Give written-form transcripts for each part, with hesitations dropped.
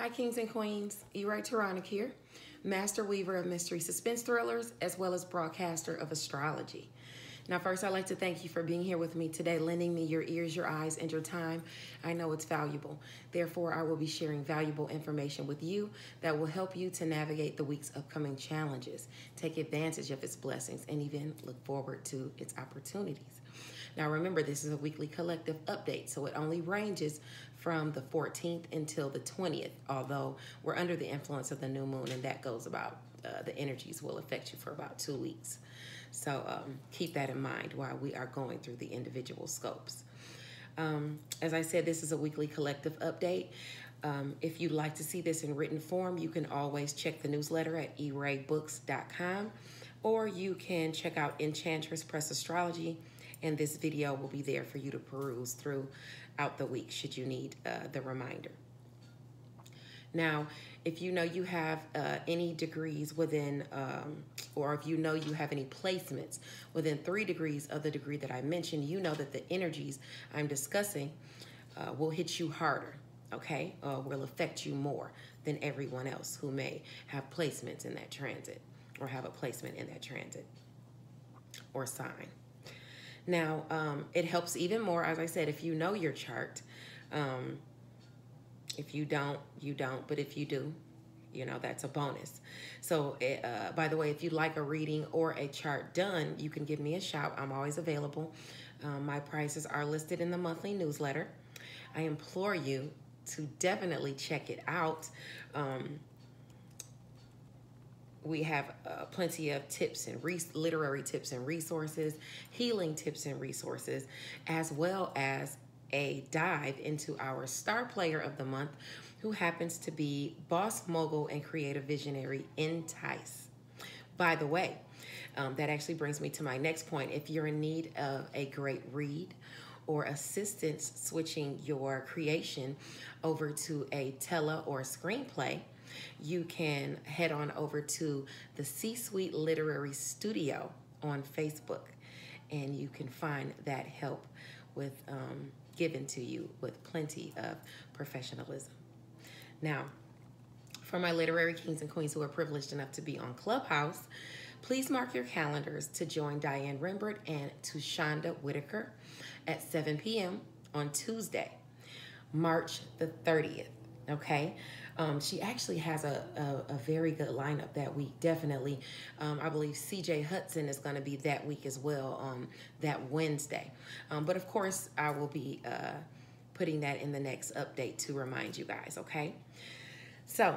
Hi, kings and queens. E-Ray Taronic here, master weaver of mystery suspense thrillers, as well as broadcaster of astrology. Now, first, I'd like to thank you for being here with me today, lending me your ears, your eyes, and your time. I know it's valuable. Therefore, I will be sharing valuable information with you that will help you to navigate the week's upcoming challenges, take advantage of its blessings, and even look forward to its opportunities. Now, remember, this is a weekly collective update, so it only ranges from the 14th until the 20th, although we're under the influence of the new moon, and that goes about, the energies will affect you for about 2 weeks. So keep that in mind while we are going through the individual scopes. As I said, this is a weekly collective update. If you'd like to see this in written form, you can always check the newsletter at eraybooks.com, or you can check out Enchantress Press Astrology, and this video will be there for you to peruse throughout the week should you need the reminder. Now, if you know you have any degrees within, or if you know you have any placements within 3 degrees of the degree that I mentioned, you know that the energies I'm discussing will hit you harder, okay? Will affect you more than everyone else who may have placements in that transit or have a placement in that transit or sign. Now, it helps even more, as I said, if you know your chart. If you don't, you don't. But if you do, you know, that's a bonus. So, by the way, if you'd like a reading or a chart done, you can give me a shout. I'm always available. My prices are listed in the monthly newsletter. I implore you to definitely check it out. We have plenty of tips and literary tips and resources, healing tips and resources, as well as a dive into our star player of the month, who happens to be boss mogul and creative visionary Entice. By the way, that actually brings me to my next point. If you're in need of a great read or assistance switching your creation over to a tele or a screenplay, you can head on over to the C-Suite Literary Studio on Facebook, and you can find that help with given to you with plenty of professionalism. Now, for my literary kings and queens who are privileged enough to be on Clubhouse, please mark your calendars to join Diane Rembert and Tushonda Whitaker at 7 p.m. on Tuesday, March the 30th, okay? She actually has a very good lineup that week, definitely. I believe CJ Hudson is going to be that week as well on that Wednesday. But of course, I will be putting that in the next update to remind you guys, okay? So,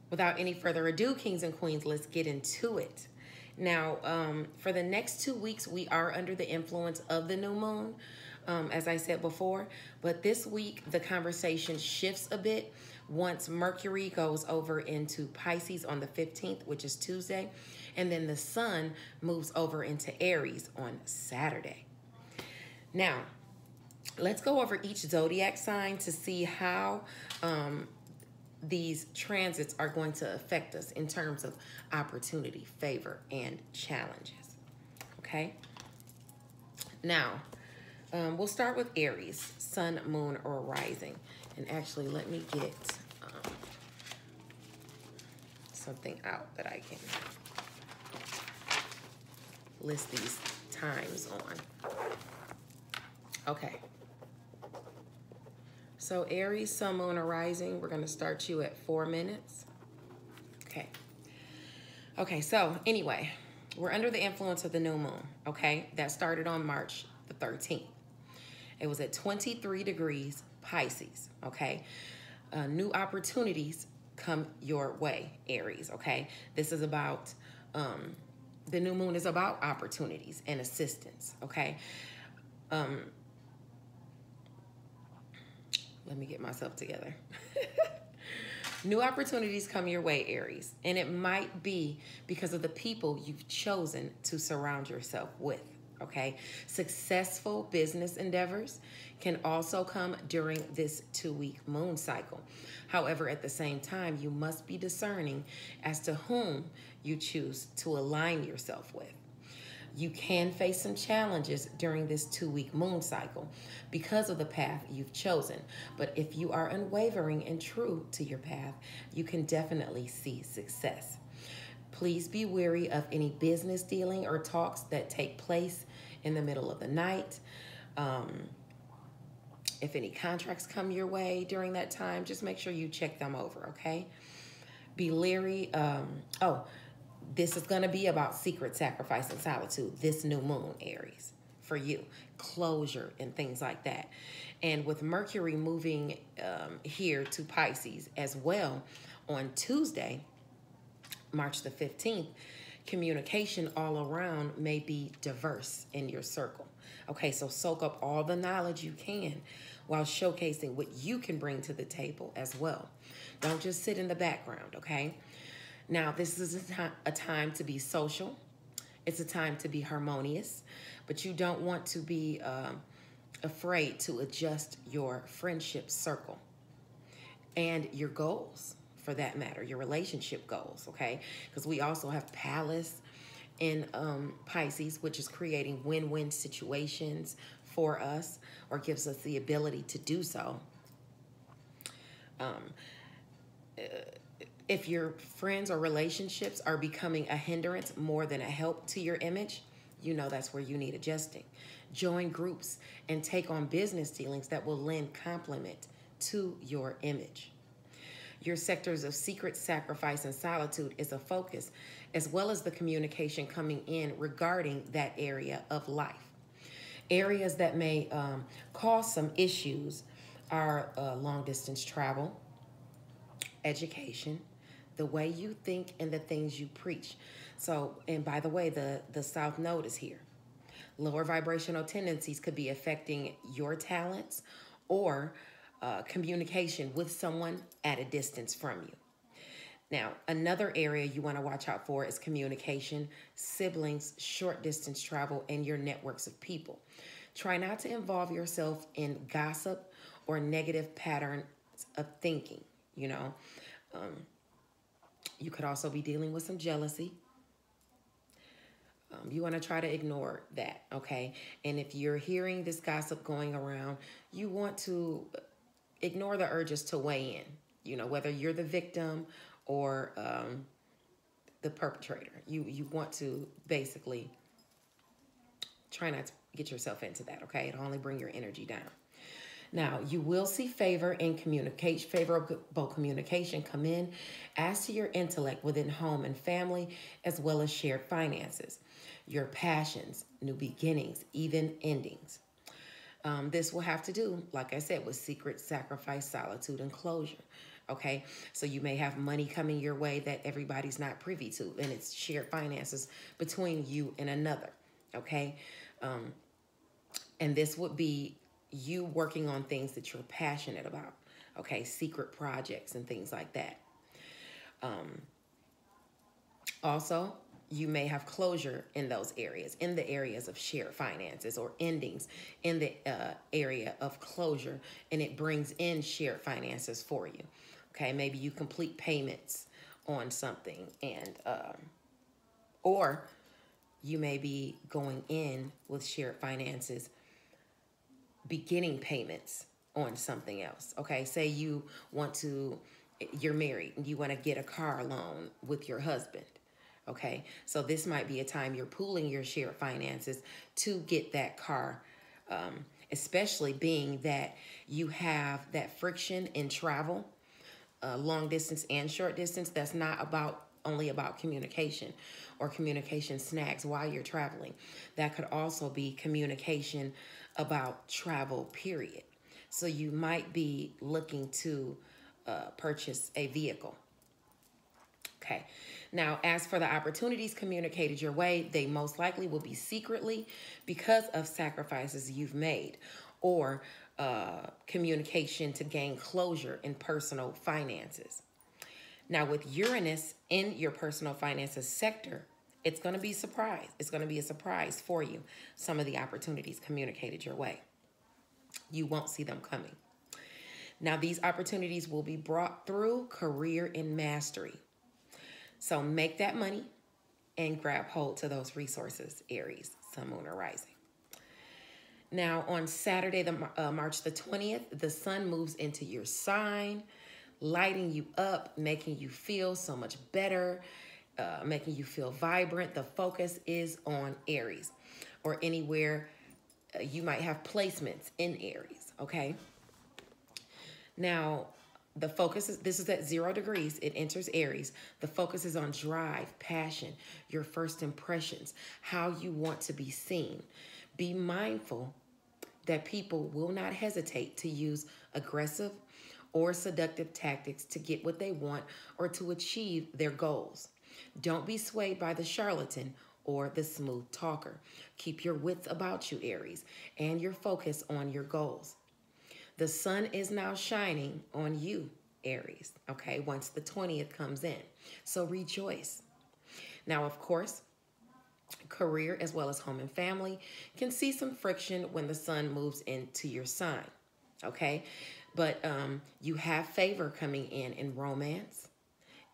without any further ado, kings and queens, let's get into it. Now, for the next 2 weeks, we are under the influence of the new moon, as I said before. But this week, the conversation shifts a bit once Mercury goes over into Pisces on the 15th, which is Tuesday, and then the sun moves over into Aries on Saturday. Now, let's go over each zodiac sign to see how these transits are going to affect us in terms of opportunity, favor, and challenges. Okay? Now, we'll start with Aries, sun, moon, or rising. And actually, let me get something out that I can list these times on. Okay. So Aries, sun, moon, or rising, we're going to start you at 4 minutes. Okay. Okay, so anyway, we're under the influence of the new moon, okay? That started on March the 13th. It was at 23 degrees Pisces, okay? New opportunities come your way, Aries, okay? This is about, the new moon is about opportunities and assistance, okay? Let me get myself together. New opportunities come your way, Aries, and it might be because of the people you've chosen to surround yourself with, okay? Successful business endeavors can also come during this 2-week moon cycle. However, at the same time, you must be discerning as to whom you choose to align yourself with. You can face some challenges during this 2-week moon cycle because of the path you've chosen. But if you are unwavering and true to your path, you can definitely see success. Please be wary of any business dealing or talks that take place in the middle of the night. If any contracts come your way during that time, just make sure you check them over, okay? Be leery. This is going to be about secret sacrifice and solitude, this new moon, Aries, for you. Closure and things like that. And with Mercury moving here to Pisces as well on Tuesday, March the 15th, communication all around may be diverse in your circle. Okay, so soak up all the knowledge you can while showcasing what you can bring to the table as well. Don't just sit in the background, okay? Now, this is a time to be social. It's a time to be harmonious, but you don't want to be afraid to adjust your friendship circle and your goals, for that matter, your relationship goals, okay? Because we also have Pallas in Pisces, which is creating win-win situations for us, or gives us the ability to do so. If your friends or relationships are becoming a hindrance more than a help to your image, you know that's where you need adjusting. Join groups and take on business dealings that will lend complement to your image. Your sectors of secret sacrifice and solitude is a focus, as well as the communication coming in regarding that area of life. Areas that may cause some issues are long distance travel, education, the way you think, and the things you preach. So, and by the way, the South Node is here. Lower vibrational tendencies could be affecting your talents or communication with someone at a distance from you. Now, another area you want to watch out for is communication, siblings, short distance travel, and your networks of people. Try not to involve yourself in gossip or negative patterns of thinking, you know. You could also be dealing with some jealousy. You want to try to ignore that, okay? And if you're hearing this gossip going around, you want to ignore the urges to weigh in, you know, whether you're the victim or the perpetrator. You want to basically try not to get yourself into that, okay? It'll only bring your energy down. Now, you will see favor in communication, favorable communication come in as to your intellect within home and family, as well as shared finances, your passions, new beginnings, even endings. This will have to do, like I said, with secret sacrifice, solitude, and closure. Okay, so you may have money coming your way that everybody's not privy to, and it's shared finances between you and another. Okay, and this would be you working on things that you're passionate about. Okay, secret projects and things like that. Also, you may have closure in those areas, in the areas of shared finances, or endings in the area of closure, and it brings in shared finances for you. Okay, maybe you complete payments on something, and or you may be going in with shared finances, beginning payments on something else. Okay, say you're married and you want to get a car loan with your husband. Okay, so this might be a time you're pooling your shared finances to get that car, especially being that you have that friction in travel, long distance and short distance. That's not only about communication or communication snags while you're traveling. That could also be communication about travel, period. So you might be looking to purchase a vehicle. Okay. Now, as for the opportunities communicated your way, they most likely will be secretly because of sacrifices you've made, or communication to gain closure in personal finances. Now, with Uranus in your personal finances sector, it's going to be surprise. It's going to be a surprise for you. Some of the opportunities communicated your way, you won't see them coming. Now, these opportunities will be brought through career and mastery. So make that money and grab hold to those resources, Aries, Sun, Moon, or Rising. Now, on Saturday, March the 20th, the sun moves into your sign, lighting you up, making you feel so much better, making you feel vibrant. The focus is on Aries, or anywhere you might have placements in Aries, okay? Now, the focus is, this is at 0 degrees. It enters Aries. The focus is on drive, passion, your first impressions, how you want to be seen. Be mindful that people will not hesitate to use aggressive or seductive tactics to get what they want or to achieve their goals. Don't be swayed by the charlatan or the smooth talker. Keep your wits about you, Aries, and your focus on your goals. The sun is now shining on you, Aries, okay, once the 20th comes in. So rejoice. Now, of course, career as well as home and family can see some friction when the sun moves into your sign, okay? But you have favor coming in romance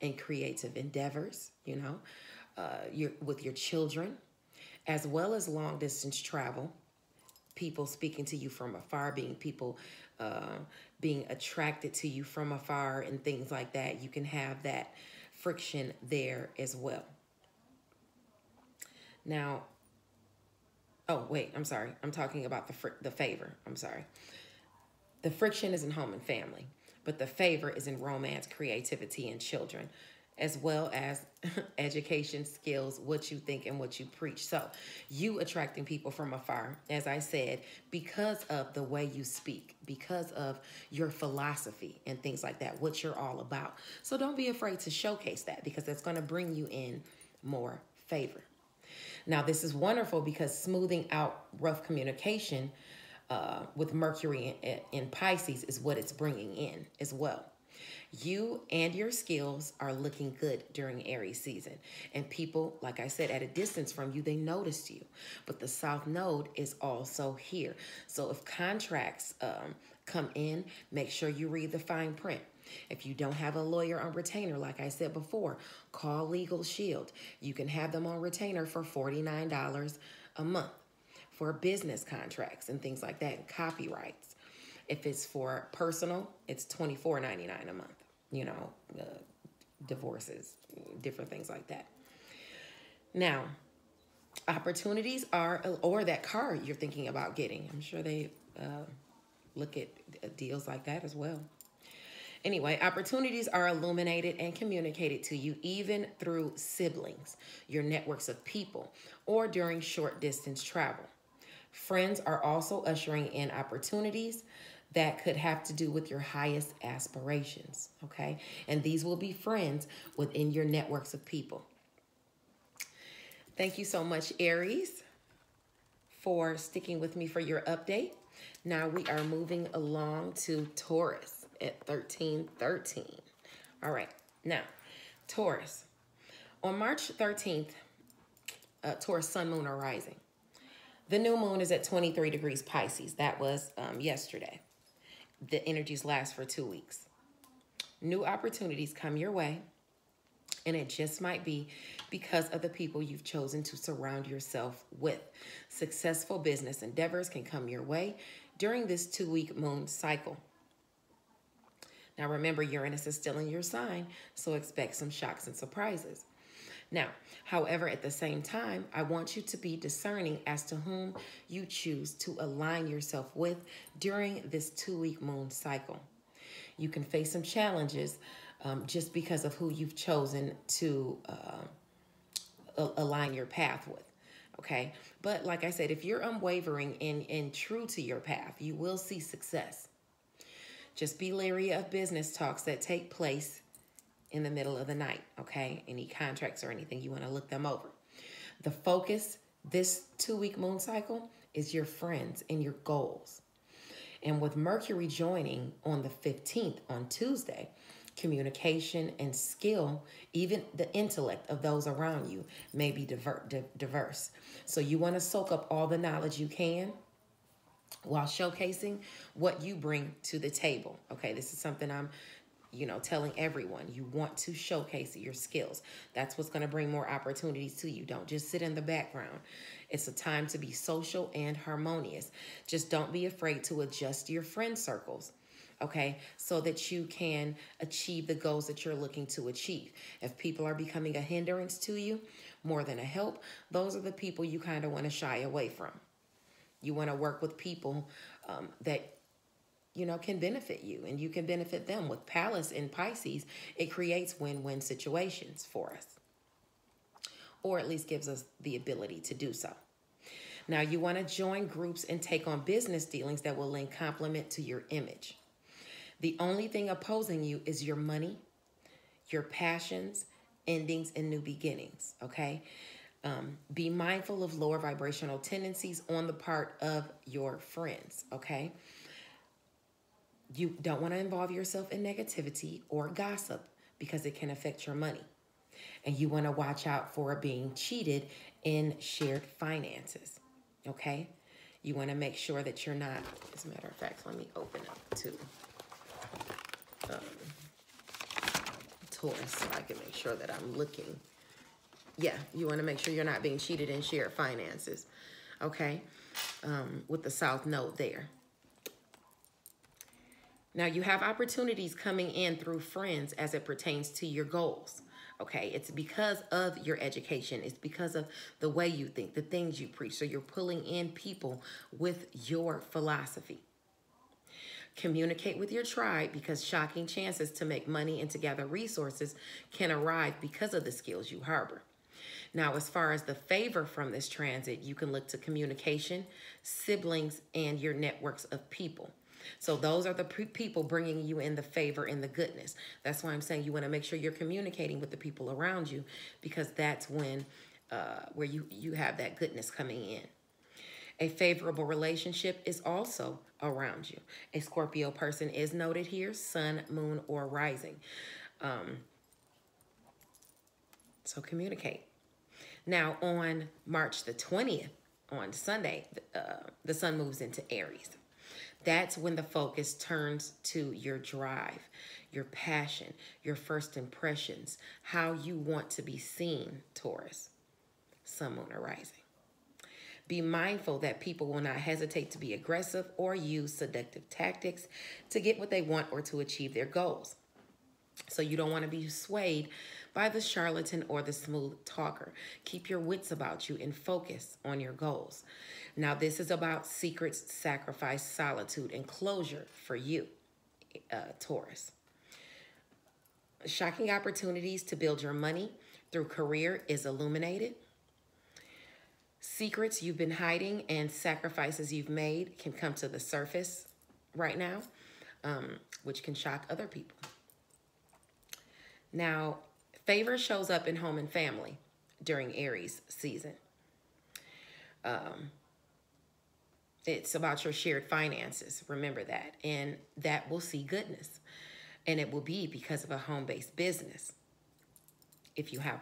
and creative endeavors, you know, with your children, as well as long distance travel, people speaking to you from afar, being attracted to you from afar and things like that. You can have that friction there as well. Now, oh, wait, I'm sorry. I'm talking about the favor. I'm sorry. The friction is in home and family, but the favor is in romance, creativity, and children, as well as education, skills, what you think and what you preach. So you attracting people from afar, as I said, because of the way you speak, because of your philosophy and things like that, what you're all about. So don't be afraid to showcase that, because that's going to bring you in more favor. Now, this is wonderful because smoothing out rough communication with Mercury in Pisces is what it's bringing in as well. You and your skills are looking good during Aries season. And people, like I said, at a distance from you, they noticed you. But the South Node is also here. So if contracts come in, make sure you read the fine print. If you don't have a lawyer on retainer, like I said before, call Legal Shield. You can have them on retainer for $49 a month for business contracts and things like that, and copyrights. If it's for personal, it's $24.99 a month. You know, divorces, different things like that. Now, opportunities are, or that car you're thinking about getting. I'm sure they look at deals like that as well. Anyway, opportunities are illuminated and communicated to you even through siblings, your networks of people, or during short distance travel. Friends are also ushering in opportunities that could have to do with your highest aspirations, okay? And these will be friends within your networks of people. Thank you so much, Aries, for sticking with me for your update. Now we are moving along to Taurus at 1313. All right, now, Taurus. On March 13th, Taurus Sun, Moon, or Rising. The new moon is at 23 degrees Pisces. That was yesterday. The energies last for 2 weeks. New opportunities come your way, and it just might be because of the people you've chosen to surround yourself with. Successful business endeavors can come your way during this 2-week moon cycle. Now remember, Uranus is still in your sign, so expect some shocks and surprises. Now, however, at the same time, I want you to be discerning as to whom you choose to align yourself with during this 2-week moon cycle. You can face some challenges just because of who you've chosen to align your path with, okay? But like I said, if you're unwavering and true to your path, you will see success. Just be leery of business talks that take place in the middle of the night, okay? Any contracts or anything, you want to look them over. The focus this 2-week moon cycle is your friends and your goals. And with Mercury joining on the 15th on Tuesday, communication and skill, even the intellect of those around you may be diverse. So you want to soak up all the knowledge you can while showcasing what you bring to the table. Okay, this is something I'm telling everyone you want to showcase your skills. That's what's going to bring more opportunities to you. Don't just sit in the background. It's a time to be social and harmonious. Just don't be afraid to adjust your friend circles, okay, so that you can achieve the goals that you're looking to achieve. If people are becoming a hindrance to you more than a help, those are the people you kind of want to shy away from. You want to work with people that can benefit you, and you can benefit them. With Palace in Pisces, it creates win-win situations for us, or at least gives us the ability to do so. Now, you want to join groups and take on business dealings that will lend complement to your image. The only thing opposing you is your money, your passions, endings, and new beginnings, okay? Be mindful of lower vibrational tendencies on the part of your friends, okay? You don't want to involve yourself in negativity or gossip because it can affect your money. And you want to watch out for being cheated in shared finances, okay? You want to make sure that you're not, as a matter of fact, let me open up to Taurus so I can make sure that I'm looking. Yeah, you want to make sure you're not being cheated in shared finances, okay? With the South Node there. Now, you have opportunities coming in through friends as it pertains to your goals, okay? It's because of your education. It's because of the way you think, the things you preach. So you're pulling in people with your philosophy. Communicate with your tribe because shocking chances to make money and to gather resources can arrive because of the skills you harbor. Now, as far as the favor from this transit, you can look to communication, siblings, and your networks of people. So those are the people bringing you in the favor and the goodness. That's why I'm saying you want to make sure you're communicating with the people around you, because that's when where you have that goodness coming in. A favorable relationship is also around you. A Scorpio person is noted here, sun, moon, or rising. So communicate. Now, on March the 20th, on Sunday, the sun moves into Aries. That's when the focus turns to your drive, your passion, your first impressions, how you want to be seen, Taurus, sun, moon, or rising. Be mindful that people will not hesitate to be aggressive or use seductive tactics to get what they want or to achieve their goals. So you don't want to be swayed by the charlatan or the smooth talker. Keep your wits about you and focus on your goals. Now, this is about secrets, sacrifice, solitude, and closure for you, Taurus. Shocking opportunities to build your money through career is illuminated. Secrets you've been hiding and sacrifices you've made can come to the surface right now, which can shock other people. Now, favor shows up in home and family during Aries season. It's about your shared finances. Remember that. And that will see goodness. And it will be because of a home-based business, if you have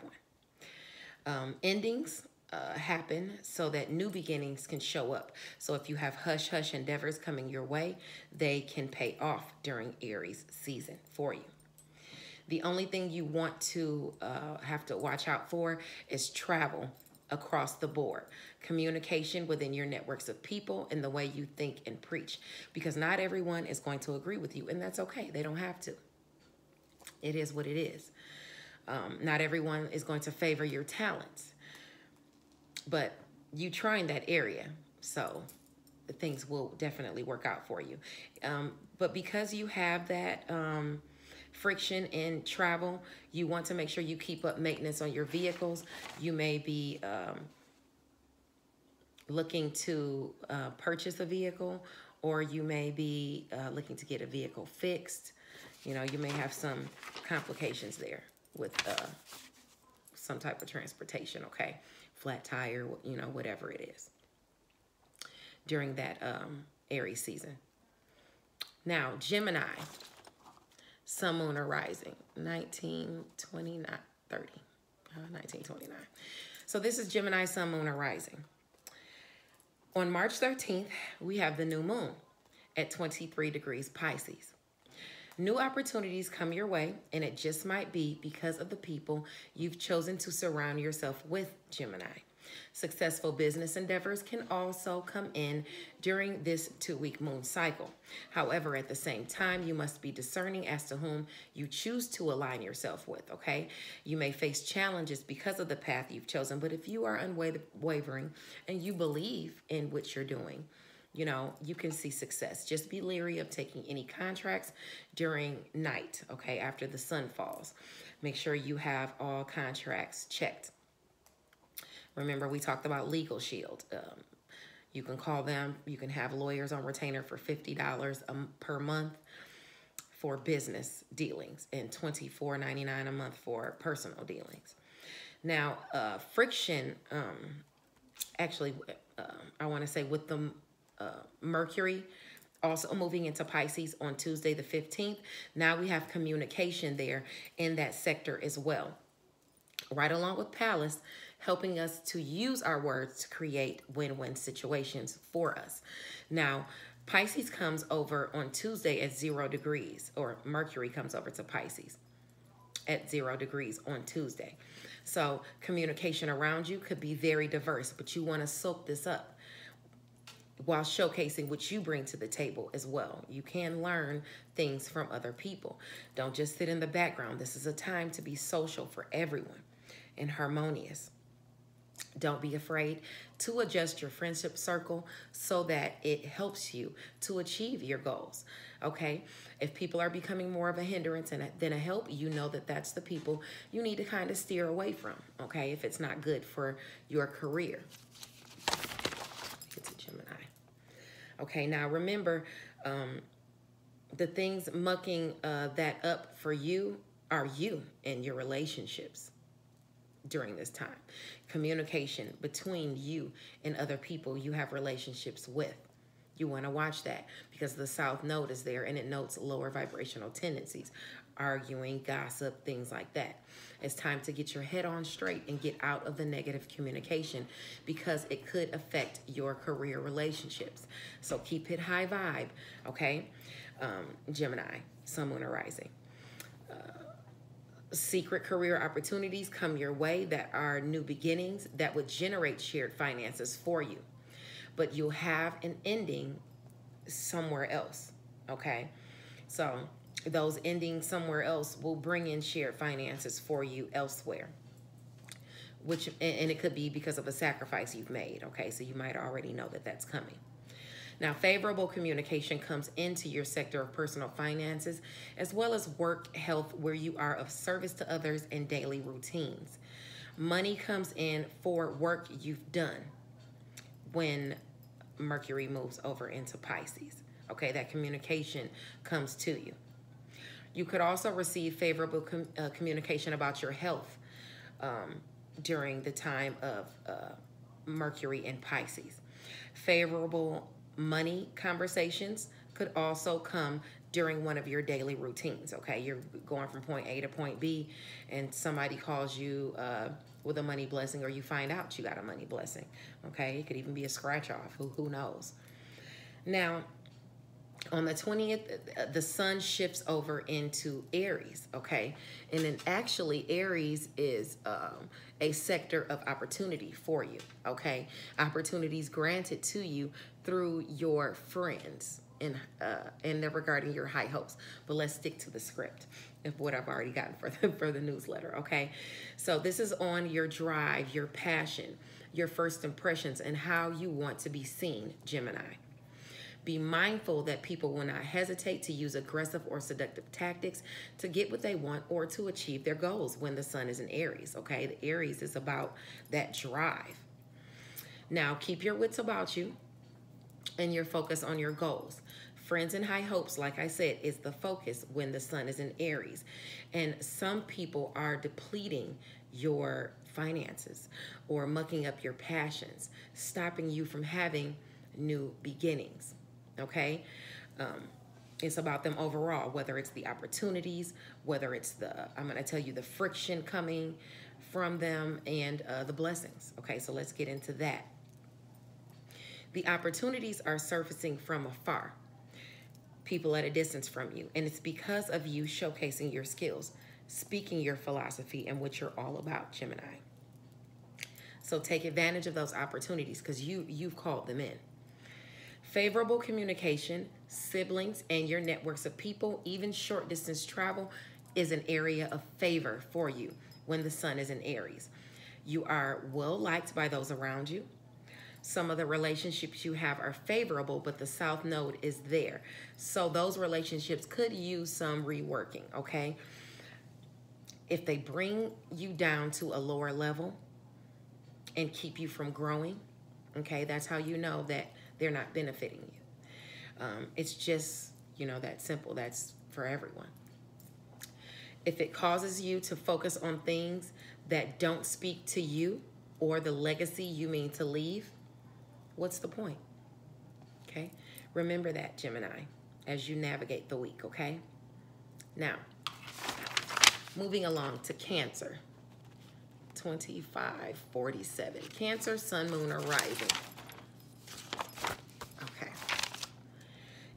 one. Endings happen so that new beginnings can show up. So if you have hush-hush endeavors coming your way, they can pay off during Aries season for you. The only thing you want to have to watch out for is travel across the board. Communication within your networks of people and the way you think and preach. Because not everyone is going to agree with you, and that's okay. They don't have to. It is what it is. Not everyone is going to favor your talents. But you try in that area, so things will definitely work out for you. But because you have that friction in travel, you want to make sure you keep up maintenance on your vehicles. You may be looking to purchase a vehicle, or you may be looking to get a vehicle fixed. You know, you may have some complications there with some type of transportation, okay? Flat tire, you know, whatever it is during that Aries season. Now, Gemini, sun, moon, or rising, 1929. So this is Gemini, sun, moon, or rising. On March 13th, we have the new moon at 23 degrees Pisces. New opportunities come your way, and it just might be because of the people you've chosen to surround yourself with, Gemini. Successful business endeavors can also come in during this 2-week moon cycle. However, at the same time, you must be discerning as to whom you choose to align yourself with, okay? You may face challenges because of the path you've chosen, but if you are unwavering and you believe in what you're doing, you can see success. Just be leery of taking any contracts during night, okay, after the sun falls. Make sure you have all contracts checked. Remember, we talked about Legal Shield. You can call them. You can have lawyers on retainer for $50 per month for business dealings and $24.99 a month for personal dealings. Now, friction, I want to say with the Mercury also moving into Pisces on Tuesday the 15th, now we have communication there in that sector as well. Right along with Pallas, helping us to use our words to create win-win situations for us. Now, Pisces comes over on Tuesday at 0 degrees, or Mercury comes over to Pisces at 0 degrees on Tuesday. So communication around you could be very diverse, but you want to soak this up while showcasing what you bring to the table as well. You can learn things from other people. Don't just sit in the background. This is a time to be social for everyone and harmonious. Don't be afraid to adjust your friendship circle so that it helps you to achieve your goals, okay? If people are becoming more of a hindrance than a help, you know that that's the people you need to kind of steer away from, okay, if it's not good for your career. It's a Gemini. Okay, now remember, the things mucking that up for you are you and your relationships during this time. Communication between you and other people you have relationships with. You want to watch that because the South Node is there and it notes lower vibrational tendencies, arguing, gossip, things like that. It's time to get your head on straight and get out of the negative communication because it could affect your career relationships. So keep it high vibe, okay? Gemini, Sun, Moon, or Rising. Secret career opportunities come your way that are new beginnings that would generate shared finances for you. But you'll have an ending somewhere else, okay? So those endings somewhere else will bring in shared finances for you elsewhere. And it could be because of a sacrifice you've made, okay? So you might already know that that's coming. Now, favorable communication comes into your sector of personal finances, as well as work, health, where you are of service to others and daily routines. Money comes in for work you've done when Mercury moves over into Pisces. Okay, that communication comes to you. You could also receive favorable communication about your health during the time of Mercury in Pisces. Favorable money conversations could also come during one of your daily routines, okay? You're going from point A to point B and somebody calls you with a money blessing, or you find out you got a money blessing, okay? It could even be a scratch off, who knows? Now, on the 20th, the sun shifts over into Aries, okay? And then actually Aries is a sector of opportunity for you, okay? Opportunities granted to you through your friends and they're regarding your high hopes. But let's stick to the script of what I've already gotten for the newsletter, okay? So this is on your drive, your passion, your first impressions, and how you want to be seen, Gemini. Be mindful that people will not hesitate to use aggressive or seductive tactics to get what they want or to achieve their goals when the sun is in Aries, okay? The Aries is about that drive. Now, keep your wits about you and your focus on your goals. Friends and high hopes, like I said, is the focus when the sun is in Aries. And some people are depleting your finances or mucking up your passions, stopping you from having new beginnings. Okay, it's about them overall, whether it's the opportunities, whether it's I'm going to tell you the friction coming from them and the blessings. Okay, so let's get into that. The opportunities are surfacing from afar. people at a distance from you. And it's because of you showcasing your skills, speaking your philosophy and what you're all about, Gemini. So take advantage of those opportunities because you've called them in. Favorable communication, siblings, and your networks of people, even short distance travel, is an area of favor for you when the sun is in Aries. You are well liked by those around you. Some of the relationships you have are favorable, but the South Node is there. So those relationships could use some reworking, okay? If they bring you down to a lower level and keep you from growing, okay, that's how you know that they're not benefiting you. It's just, that simple. That's for everyone. If it causes you to focus on things that don't speak to you or the legacy you mean to leave, what's the point? Okay? Remember that, Gemini, as you navigate the week, okay? Now, moving along to Cancer. 2547. Cancer, Sun, Moon, or Rising. Okay.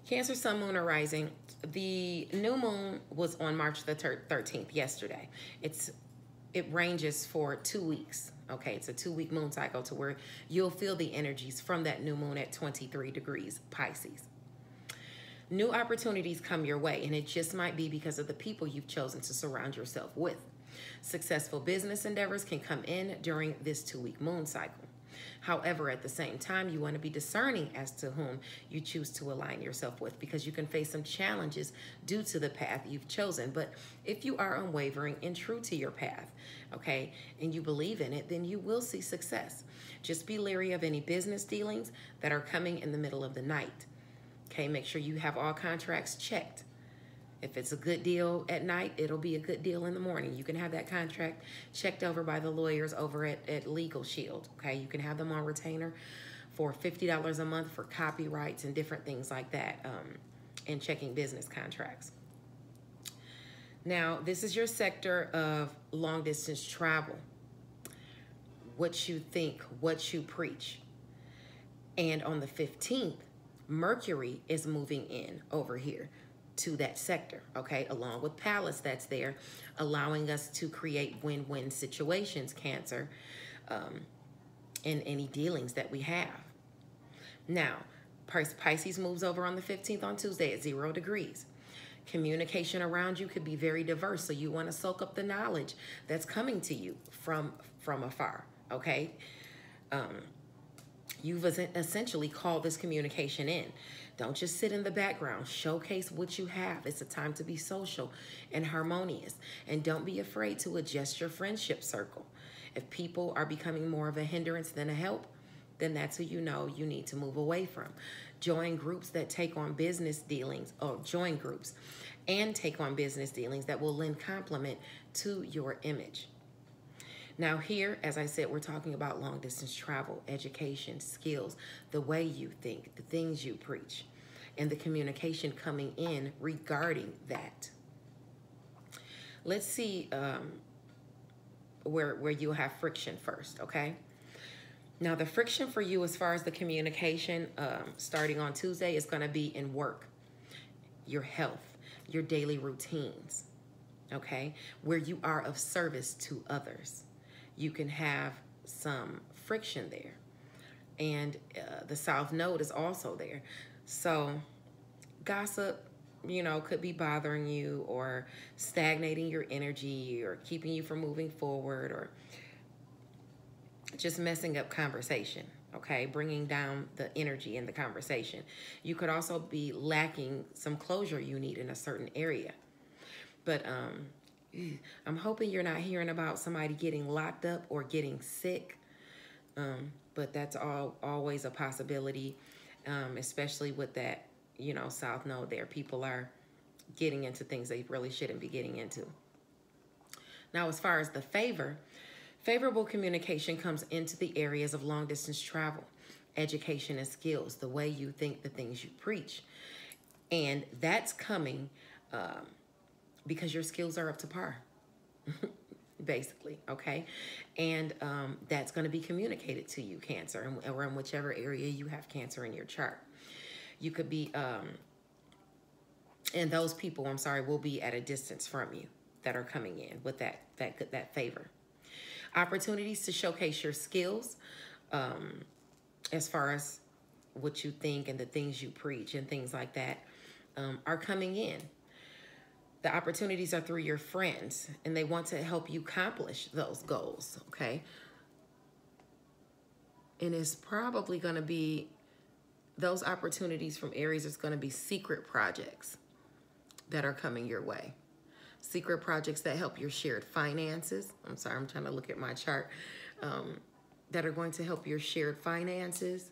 Cancer, Sun, Moon, or Rising. The new moon was on March the 13th, yesterday. It ranges for 2 weeks. Okay, it's a 2-week moon cycle to where you'll feel the energies from that new moon at 23 degrees Pisces. New opportunities come your way, and it just might be because of the people you've chosen to surround yourself with. Successful business endeavors can come in during this 2-week moon cycle. However, at the same time, you want to be discerning as to whom you choose to align yourself with because you can face some challenges due to the path you've chosen. But if you are unwavering and true to your path, okay, and you believe in it, then you will see success. Just be leery of any business dealings that are coming in the middle of the night. Okay, make sure you have all contracts checked. If it's a good deal at night, it'll be a good deal in the morning. You can have that contract checked over by the lawyers over at Legal Shield, okay? You can have them on retainer for $50 a month for copyrights and different things like that, and checking business contracts. Now, this is your sector of long-distance travel, what you think, what you preach. And on the 15th, Mercury is moving in over here to that sector, okay, along with Pallas that's there, allowing us to create win-win situations, Cancer, in any dealings that we have. Now, Pisces moves over on the 15th on Tuesday at 0 degrees. Communication around you could be very diverse, so you want to soak up the knowledge that's coming to you from afar, okay? You've essentially called this communication in. Don't just sit in the background. Showcase what you have. It's a time to be social and harmonious. And don't be afraid to adjust your friendship circle. If people are becoming more of a hindrance than a help, then that's who you know you need to move away from. Join groups that take on business dealings, or join groups and take on business dealings that will lend complement to your image. Now here, as I said, we're talking about long distance travel, education, skills, the way you think, the things you preach, and the communication coming in regarding that. Let's see where you'll have friction first, okay? Now the friction for you as far as the communication starting on Tuesday is going to be in work, your health, your daily routines, okay? Where you are of service to others. You can have some friction there. And the South Node is also there. So gossip, could be bothering you or stagnating your energy or keeping you from moving forward or just messing up conversation, okay? Bringing down the energy in the conversation. You could also be lacking some closure you need in a certain area. But I'm hoping you're not hearing about somebody getting locked up or getting sick, but that's always a possibility, especially with that, South Node there. People are getting into things they really shouldn't be getting into. Now, as far as the favorable communication comes into the areas of long-distance travel, education and skills, the way you think, the things you preach. And that's coming because your skills are up to par, basically, okay? And that's going to be communicated to you, Cancer, or in whichever area you have Cancer in your chart. You could be And those people, I'm sorry, will be at a distance from you that are coming in with that favor. Opportunities to showcase your skills, as far as what you think and the things you preach and things like that, are coming in. The opportunities are through your friends, and they want to help you accomplish those goals, okay? And it's probably going to be, those opportunities from Aries is going to be secret projects that are coming your way. Secret projects that help your shared finances. I'm sorry, I'm trying to look at my chart. That are going to help your shared finances.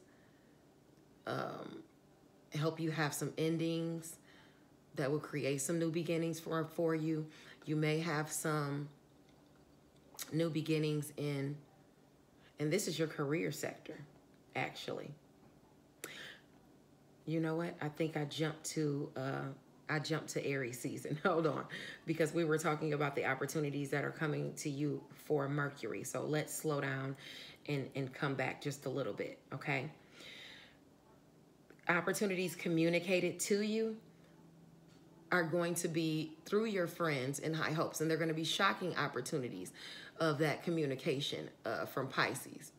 Help you have some endings that will create some new beginnings for you. You may have some new beginnings in, and this is your career sector, actually. You know what? I think I jumped to Aries season. Hold on, because we were talking about the opportunities that are coming to you for Mercury. So let's slow down and come back just a little bit, okay? Opportunities communicated to you are going to be through your friends in high hopes, and they're going to be shocking opportunities of that communication from Pisces.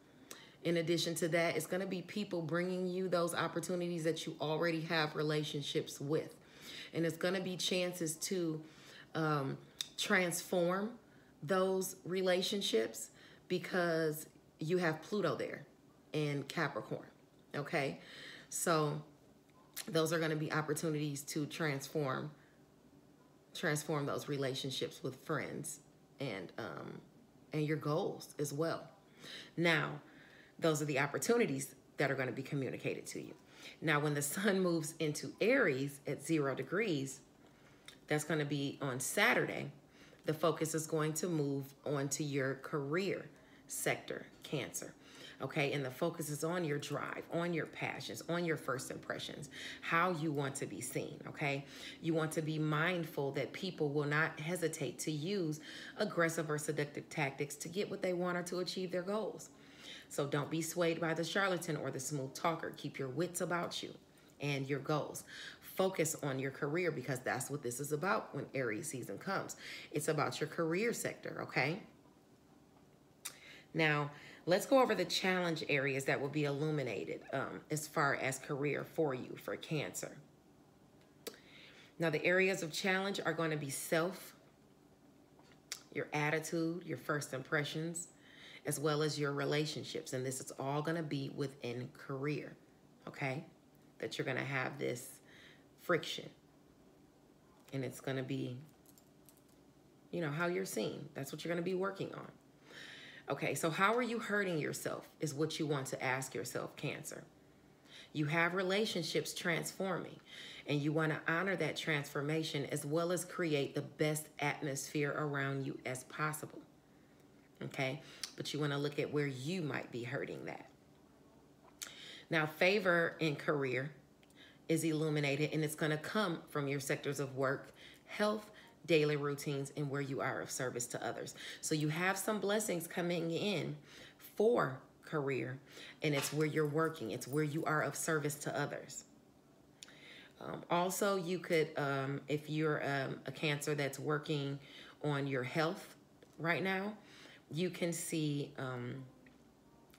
In addition to that, it's going to be people bringing you those opportunities that you already have relationships with. And it's going to be chances to transform those relationships because you have Pluto there in Capricorn, okay? So those are going to be opportunities to transform those relationships with friends and your goals as well. Now, those are the opportunities that are going to be communicated to you. Now, when the sun moves into Aries at 0 degrees, that's going to be on Saturday. The focus is going to move onto your career sector, Cancer. Okay, and the focus is on your drive, on your passions, on your first impressions, how you want to be seen, okay? You want to be mindful that people will not hesitate to use aggressive or seductive tactics to get what they want or to achieve their goals. So don't be swayed by the charlatan or the smooth talker. Keep your wits about you and your goals. Focus on your career because that's what this is about when Aries season comes. It's about your career sector, okay? Now, let's go over the challenge areas that will be illuminated as far as career for you, for Cancer. Now, the areas of challenge are going to be self, your attitude, your first impressions, as well as your relationships. And this is all going to be within career, okay? That you're going to have this friction. And it's going to be, you know, how you're seen. That's what you're going to be working on. Okay, so how are you hurting yourself is what you want to ask yourself, Cancer. You have relationships transforming, and you want to honor that transformation as well as create the best atmosphere around you as possible. Okay, but you want to look at where you might be hurting that. Now, favor in career is illuminated, and it's going to come from your sectors of work, health, daily routines, and where you are of service to others. So you have some blessings coming in for career, and it's where you're working. It's where you are of service to others. Also, you could, if you're a Cancer that's working on your health right now, you can see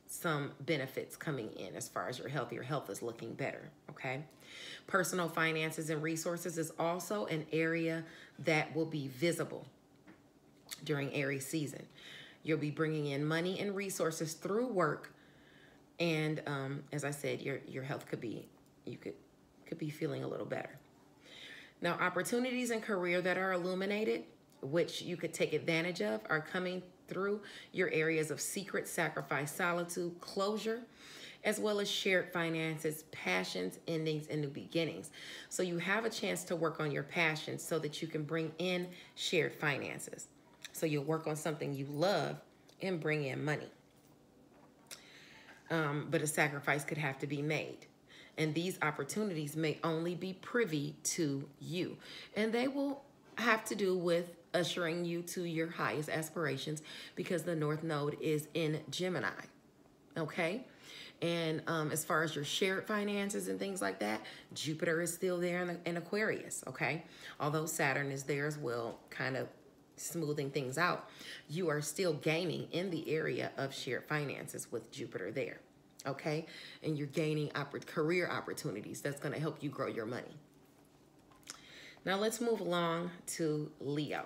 some benefits coming in as far as your health. Your health is looking better, okay? Personal finances and resources is also an area that will be visible during Aries season. You'll be bringing in money and resources through work, and as I said, your health could be, you could be feeling a little better. Now, opportunities in career that are illuminated, which you could take advantage of, are coming through your areas of secret, sacrifice, solitude, closure, as well as shared finances, passions, endings, and new beginnings. So you have a chance to work on your passions so that you can bring in shared finances. So you'll work on something you love and bring in money. But a sacrifice could have to be made. And these opportunities may only be privy to you. And they will have to do with ushering you to your highest aspirations because the North Node is in Gemini, okay? And as far as your shared finances and things like that, Jupiter is still there in Aquarius, okay? Although Saturn is there as well, kind of smoothing things out, you are still gaining in the area of shared finances with Jupiter there, okay? And you're gaining career opportunities that's going to help you grow your money. Now let's move along to Leo.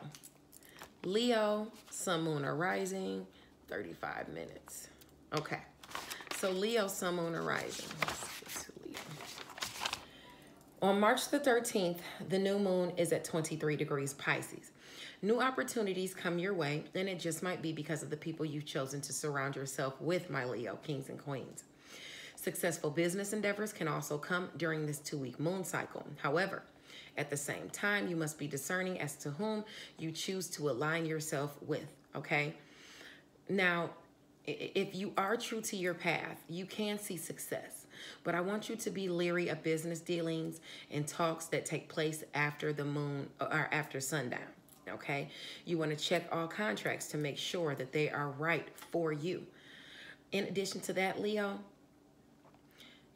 Leo, Sun, Moon, or Rising, 35 minutes. Okay, so Leo, Sun, Moon, or Rising. Let's get to Leo. On March the 13th, the new moon is at 23 degrees Pisces. New opportunities come your way, and it just might be because of the people you've chosen to surround yourself with, my Leo, kings and queens. Successful business endeavors can also come during this 2-week moon cycle. However, at the same time, you must be discerning as to whom you choose to align yourself with, okay? Now, if you are true to your path, you can see success. But I want you to be leery of business dealings and talks that take place after the moon or after sundown, okay? You want to check all contracts to make sure that they are right for you. In addition to that, Leo,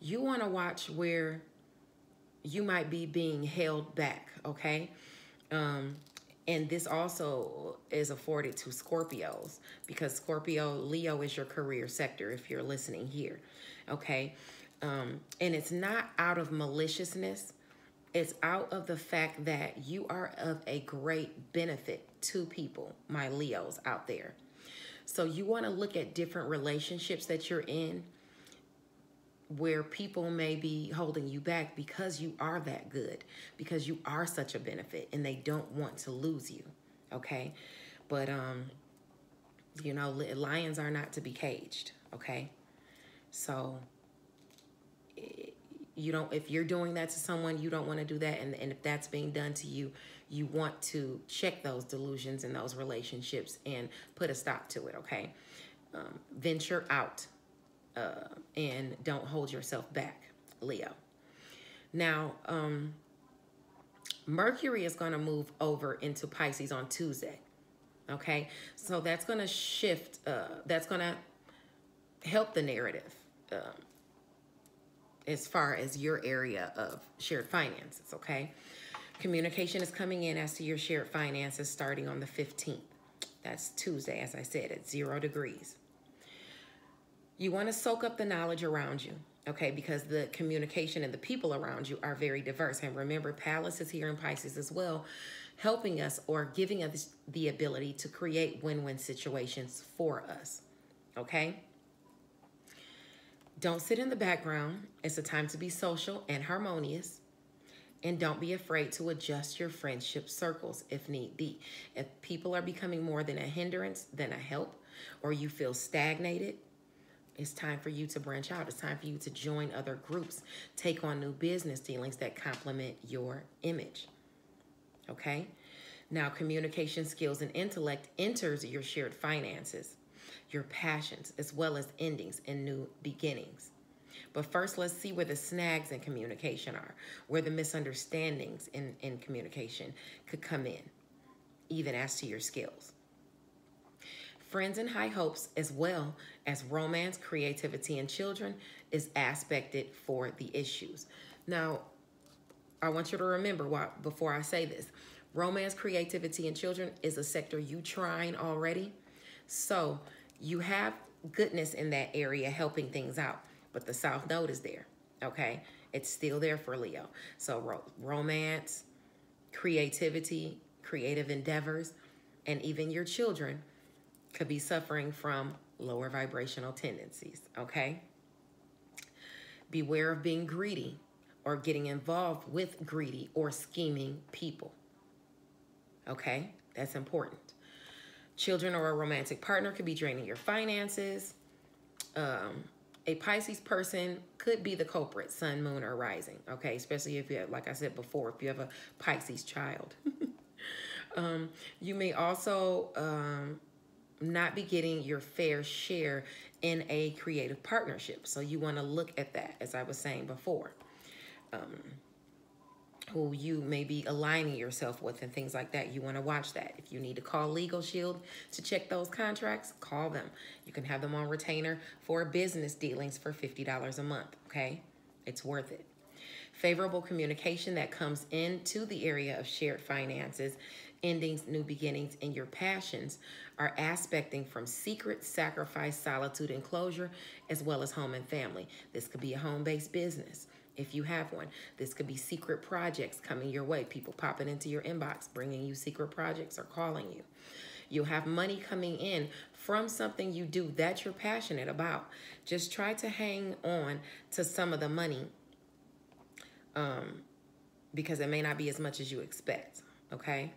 you want to watch where you might be being held back, okay? And this also is afforded to Scorpios because Leo is your career sector if you're listening here, okay? And it's not out of maliciousness. It's out of the fact that you are of a great benefit to people, my Leos out there. So you want to look at different relationships that you're in where people may be holding you back because you are that good, because you are such a benefit and they don't want to lose you, okay? But, you know, lions are not to be caged, okay? So, you don't, if you're doing that to someone, you don't want to do that. And if that's being done to you, you want to check those delusions in those relationships and put a stop to it, okay? Venture out. And don't hold yourself back, Leo. Now, Mercury is going to move over into Pisces on Tuesday, okay? So that's going to shift, that's going to help the narrative as far as your area of shared finances, okay? Communication is coming in as to your shared finances starting on the 15th. That's Tuesday, as I said, at 0 degrees. You want to soak up the knowledge around you, okay? Because the communication and the people around you are very diverse. And remember, Pallas is here in Pisces as well, helping us or giving us the ability to create win-win situations for us, okay? Don't sit in the background. It's a time to be social and harmonious. And don't be afraid to adjust your friendship circles if need be. If people are becoming more than a hindrance than a help, or you feel stagnated, it's time for you to branch out. It's time for you to join other groups, take on new business dealings that complement your image, okay? Now, communication skills and intellect enters your shared finances, your passions, as well as endings and new beginnings. But first, let's see where the snags in communication are, where the misunderstandings in communication could come in, even as to your skills. Friends and high hopes, as well as romance, creativity, and children, is aspected for the issues. Now, I want you to remember before I say this, romance, creativity, and children is a sector you trying already. So you have goodness in that area helping things out, but the South Node is there, okay? It's still there for Leo. So romance, creativity, creative endeavors, and even your children could be suffering from lower vibrational tendencies, okay? Beware of being greedy or getting involved with greedy or scheming people, okay? That's important. Children or a romantic partner could be draining your finances. A Pisces person could be the culprit, sun, moon, or rising, okay? Especially if you have, like I said before, if you have a Pisces child. You may also not be getting your fair share in a creative partnership. So you want to look at that, as I was saying before. who you may be aligning yourself with and things like that. You want to watch that. If you need to call Legal Shield to check those contracts, call them. You can have them on retainer for business dealings for $50 a month, okay? It's worth it. Favorable communication that comes into the area of shared finances, endings, new beginnings, and your passions are aspecting from secret, sacrifice, solitude, and closure, as well as home and family. This could be a home-based business if you have one. This could be secret projects coming your way, people popping into your inbox, bringing you secret projects or calling you. You'll have money coming in from something you do that you're passionate about. Just try to hang on to some of the money because it may not be as much as you expect, okay?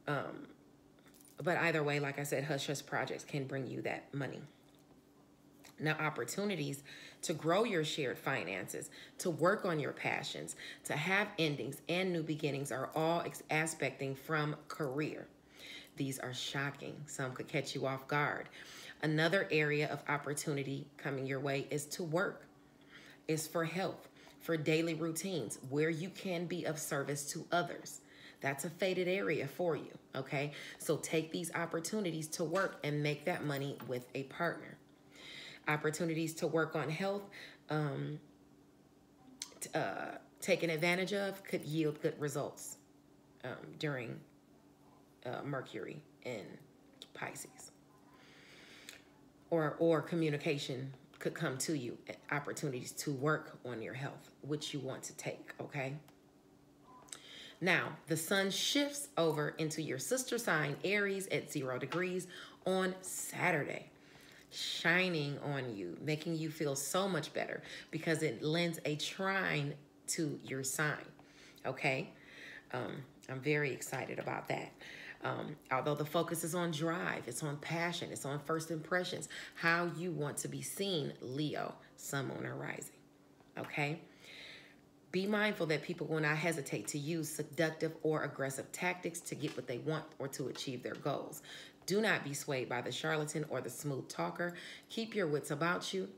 But either way, like I said, hush hush projects can bring you that money. Now, opportunities to grow your shared finances, to work on your passions, to have endings and new beginnings are all aspecting from career. These are shocking. Some could catch you off guard. Another area of opportunity coming your way is to work, is for health, for daily routines, where you can be of service to others. That's a faded area for you, okay? So take these opportunities to work and make that money with a partner. Opportunities to work on health, taken advantage of, could yield good results during Mercury in Pisces. Or communication could come to you, opportunities to work on your health, which you want to take, okay? Now, the sun shifts over into your sister sign, Aries, at 0 degrees on Saturday, shining on you, making you feel so much better because it lends a trine to your sign, okay? I'm very excited about that. Although the focus is on drive, it's on passion, it's on first impressions, how you want to be seen, Leo, Sun, Moon, or Rising, okay? Be mindful that people will not hesitate to use seductive or aggressive tactics to get what they want or to achieve their goals. Do not be swayed by the charlatan or the smooth talker. Keep your wits about you,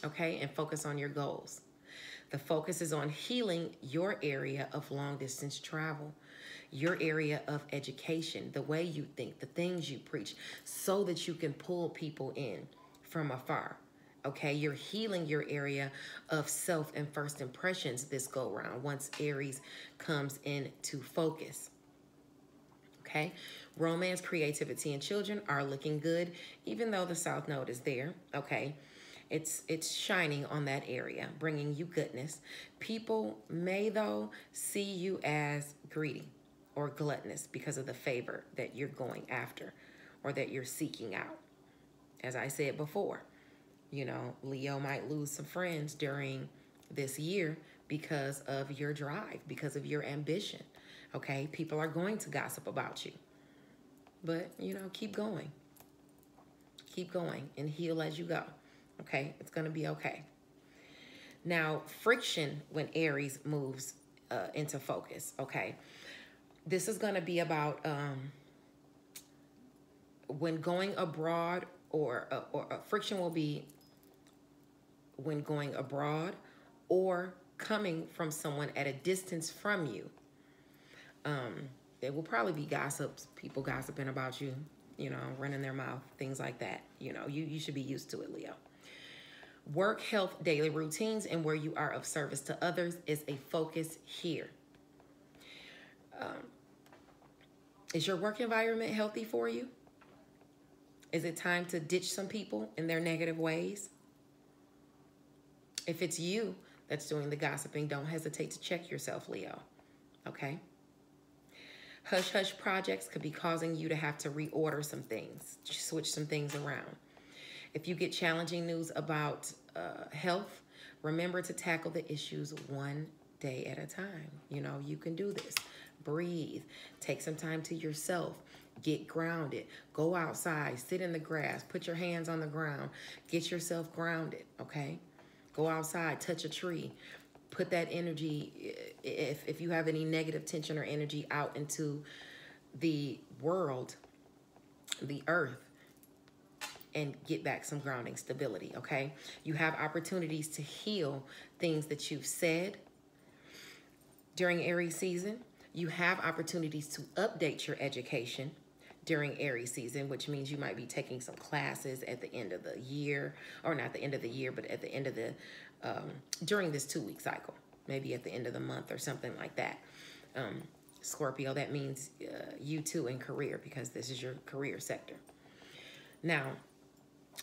okay, and focus on your goals. The focus is on healing your area of long-distance travel, your area of education, the way you think, the things you preach, so that you can pull people in from afar. Okay, you're healing your area of self and first impressions this go round once Aries comes into focus. Okay, romance, creativity, and children are looking good, even though the South Node is there. Okay, it's shining on that area, bringing you goodness. People may, though, see you as greedy or gluttonous because of the favor that you're going after or that you're seeking out. As I said before, you know, Leo might lose some friends during this year because of your drive, because of your ambition, okay? People are going to gossip about you. But, you know, keep going. Keep going and heal as you go, okay? It's going to be okay. Now, friction when Aries moves into focus, okay? This is going to be about when going abroad or friction will be when going abroad or coming from someone at a distance from you. There will probably be gossips, people gossiping about you, you know, running their mouth, things like that. You know, you should be used to it, Leo. Work, health, daily routines, and where you are of service to others is a focus here. Is your work environment healthy for you? Is it time to ditch some people in their negative ways? If it's you that's doing the gossiping, don't hesitate to check yourself, Leo, okay? Hush-hush projects could be causing you to have to reorder some things, switch some things around. If you get challenging news about health, remember to tackle the issues one day at a time. You know, you can do this. Breathe. Take some time to yourself. Get grounded. Go outside. Sit in the grass. Put your hands on the ground. Get yourself grounded, okay? Go outside, touch a tree, put that energy, if you have any negative tension or energy, out into the world, the earth, and get back some grounding stability, okay? You have opportunities to heal things that you've said, During Aries season, you have opportunities to update your education during Aries season, which means you might be taking some classes at the end of the year, or not the end of the year, but at the end of the, during this 2-week cycle, maybe at the end of the month or something like that. Scorpio, that means you too in career, because this is your career sector. Now,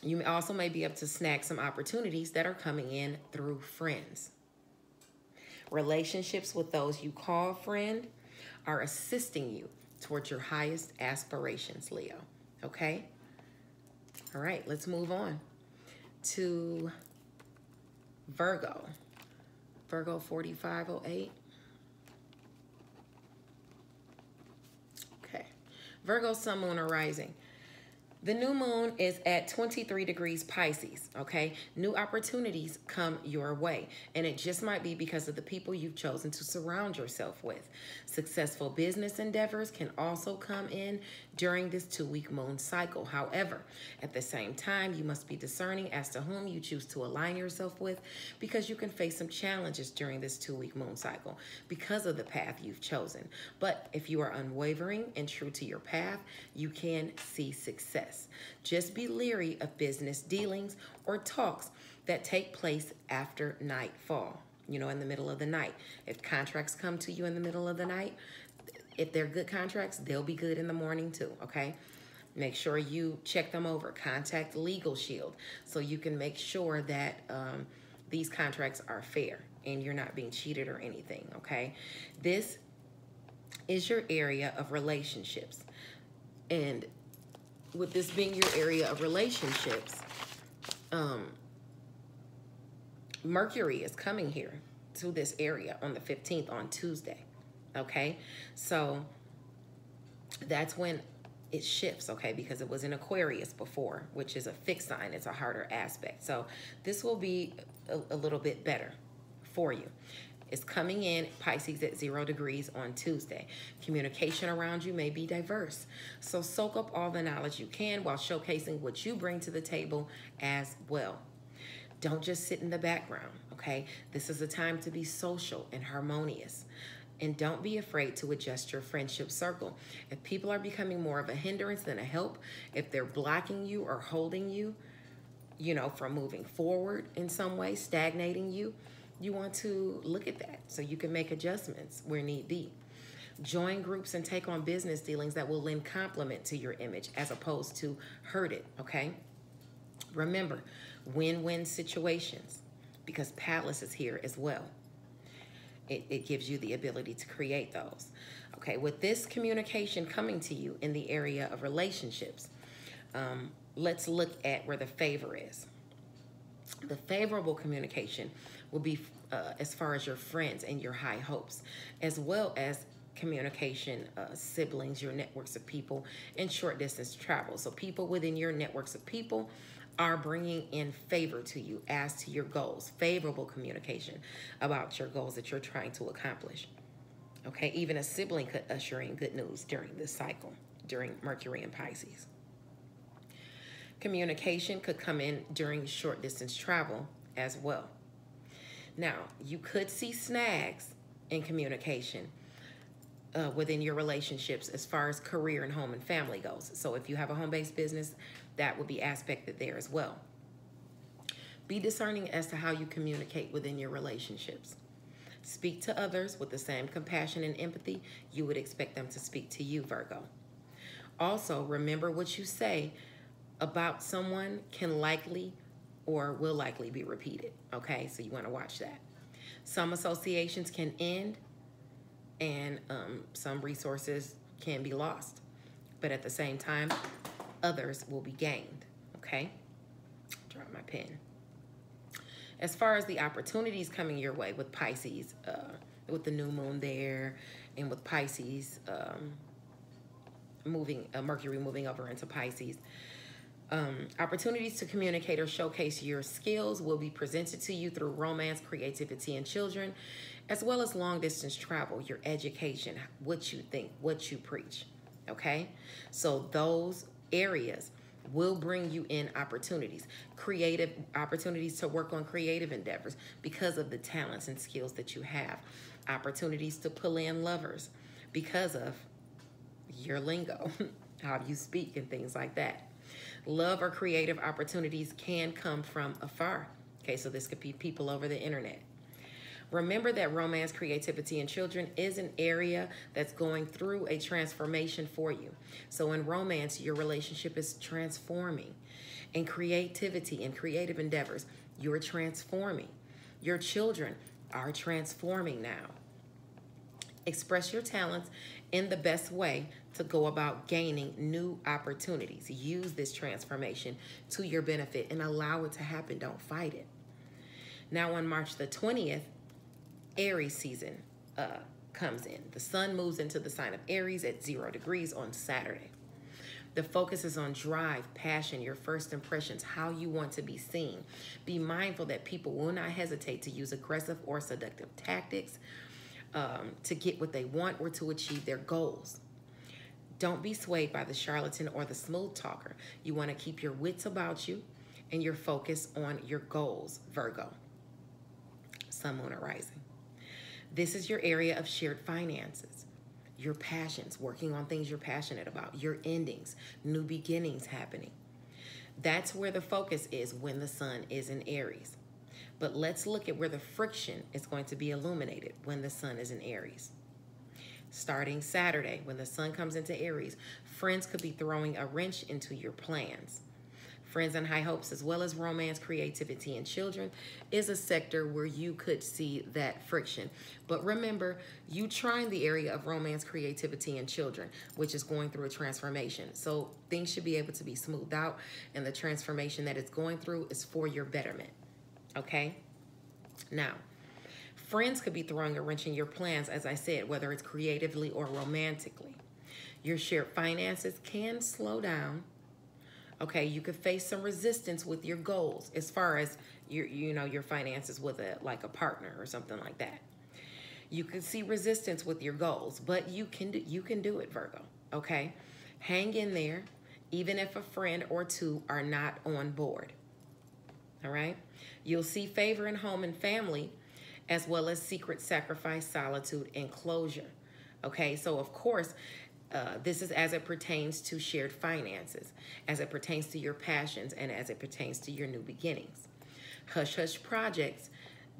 you also may be able to snag some opportunities that are coming in through friends. Relationships with those you call friend are assisting you towards your highest aspirations, Leo. Okay? All right, let's move on to Virgo. Virgo 4508. Okay. Virgo, sun, moon, or rising. The new moon is at 23 degrees Pisces, okay? New opportunities come your way, and it just might be because of the people you've chosen to surround yourself with. Successful business endeavors can also come in during this 2-week moon cycle. However, at the same time, you must be discerning as to whom you choose to align yourself with, because you can face some challenges during this 2-week moon cycle because of the path you've chosen. But if you are unwavering and true to your path, you can see success. Just be leery of business dealings or talks that take place after nightfall, you know, in the middle of the night. If contracts come to you in the middle of the night, if they're good contracts, they'll be good in the morning too, okay? Make sure you check them over. Contact Legal Shield so you can make sure that these contracts are fair and you're not being cheated or anything, okay? This is your area of relationships. And with this being your area of relationships, Mercury is coming here to this area on the 15th on Tuesday, okay? So that's when it shifts, okay? Because it was in Aquarius before, which is a fixed sign. It's a harder aspect. So this will be a little bit better for you. It's coming in Pisces at 0 degrees on Tuesday. Communication around you may be diverse. So soak up all the knowledge you can while showcasing what you bring to the table as well. Don't just sit in the background, okay? This is a time to be social and harmonious. And don't be afraid to adjust your friendship circle. If people are becoming more of a hindrance than a help, if they're blocking you or holding you, you know, from moving forward in some way, stagnating you, you want to look at that so you can make adjustments where need be. Join groups and take on business dealings that will lend complement to your image as opposed to hurt it, okay? Remember, win-win situations, because Palace is here as well. It gives you the ability to create those. Okay, with this communication coming to you in the area of relationships, let's look at where the favor is. The favorable communication will be as far as your friends and your high hopes, as well as communication, siblings, your networks of people, and short distance travel. So people within your networks of people are bringing in favor to you as to your goals, favorable communication about your goals that you're trying to accomplish. Okay, even a sibling could usher in good news during this cycle, during Mercury and Pisces. Communication could come in during short distance travel as well. Now, you could see snags in communication within your relationships as far as career and home and family goes. So if you have a home-based business, that would be aspected there as well. Be discerning as to how you communicate within your relationships. Speak to others with the same compassion and empathy you would expect them to speak to you, Virgo. Also, remember what you say about someone can likely or will likely be repeated, okay? So you want to watch that. Some associations can end and some resources can be lost. But at the same time, others will be gained, okay? Drop my pen. As far as the opportunities coming your way with Pisces, with the new moon there, and with Pisces Mercury moving over into Pisces, opportunities to communicate or showcase your skills will be presented to you through romance, creativity, and children, as well as long-distance travel, your education, what you think, what you preach, okay? So those areas will bring you in opportunities, creative opportunities to work on creative endeavors because of the talents and skills that you have. Opportunities to pull in lovers because of your lingo, how you speak and things like that. Love or creative opportunities can come from afar. Okay, so this could be people over the internet. Remember that romance, creativity, and children is an area that's going through a transformation for you. So in romance, your relationship is transforming. In creativity and creative endeavors, you're transforming. Your children are transforming now. Express your talents in the best way to go about gaining new opportunities. Use this transformation to your benefit and allow it to happen. Don't fight it. Now on March the 20th, Aries season comes in. The sun moves into the sign of Aries at 0 degrees on Saturday. The focus is on drive, passion, your first impressions, how you want to be seen. Be mindful that people will not hesitate to use aggressive or seductive tactics to get what they want or to achieve their goals. Don't be swayed by the charlatan or the smooth talker. You want to keep your wits about you and your focus on your goals, Virgo. Sun, Moon, or Rising. This is your area of shared finances, your passions, working on things you're passionate about, your endings, new beginnings happening. That's where the focus is when the sun is in Aries. But let's look at where the friction is going to be illuminated when the sun is in Aries. Starting Saturday, when the sun comes into Aries, friends could be throwing a wrench into your plans. Friends and high hopes, as well as romance, creativity, and children, is a sector where you could see that friction. But remember, you trying the area of romance, creativity, and children, which is going through a transformation. So things should be able to be smoothed out, and the transformation that it's going through is for your betterment. Okay? Now, friends could be throwing a wrench in your plans, as I said, whether it's creatively or romantically. Your shared finances can slow down. Okay, you could face some resistance with your goals as far as your finances with a partner or something like that. You could see resistance with your goals, but you can do it, Virgo. Okay, hang in there, even if a friend or two are not on board. All right, you'll see favor in home and family, as well as secret sacrifice, solitude, and closure. Okay, so of course, this is as it pertains to shared finances, as it pertains to your passions, and as it pertains to your new beginnings. Hush-hush projects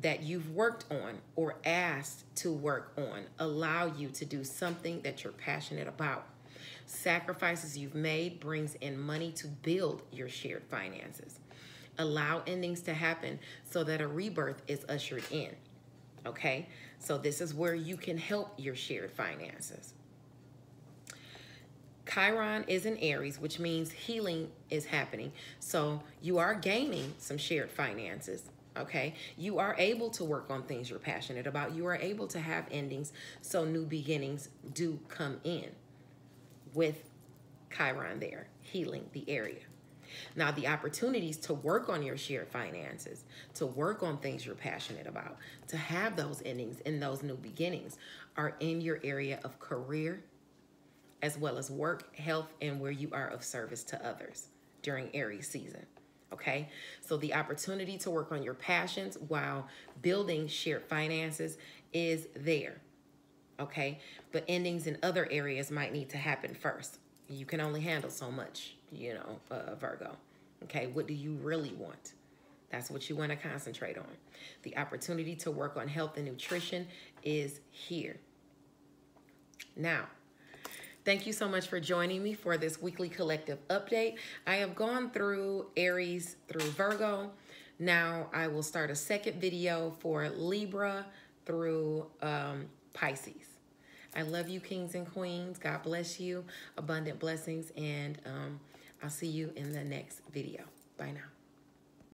that you've worked on or asked to work on allow you to do something that you're passionate about. Sacrifices you've made brings in money to build your shared finances. Allow endings to happen so that a rebirth is ushered in. Okay, so this is where you can help your shared finances. Chiron is in Aries, which means healing is happening. So you are gaining some shared finances, okay? You are able to work on things you're passionate about. You are able to have endings, so new beginnings do come in with Chiron there, healing the area. Now, the opportunities to work on your shared finances, to work on things you're passionate about, to have those endings and those new beginnings are in your area of career, as well as work, health, and where you are of service to others during Aries season. Okay, so the opportunity to work on your passions while building shared finances is there. Okay, but endings in other areas might need to happen first. You can only handle so much, Virgo. Okay, what do you really want? That's what you want to concentrate on. The opportunity to work on health and nutrition is here. Now, thank you so much for joining me for this weekly collective update. I have gone through Aries through Virgo. Now I will start a second video for Libra through Pisces. I love you, kings and queens. God bless you. Abundant blessings. And I'll see you in the next video. Bye now.